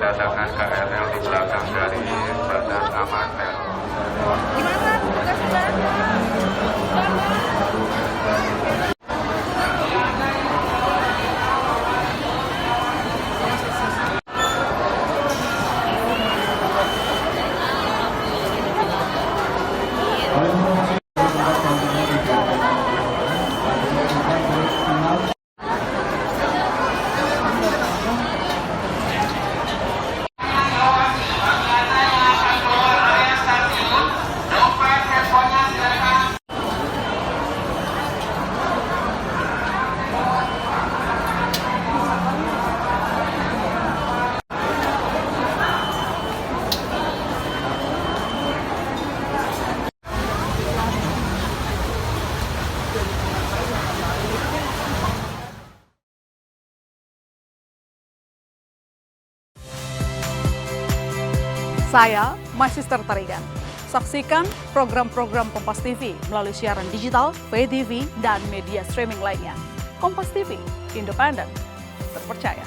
cadangan KRL di belakang dari Badan Amatir. Gimana tugasnya? Saya Mahasiswa Tarigan. Saksikan program-program Kompas TV melalui siaran digital, pay TV, dan media streaming lainnya. Kompas TV, independen, terpercaya.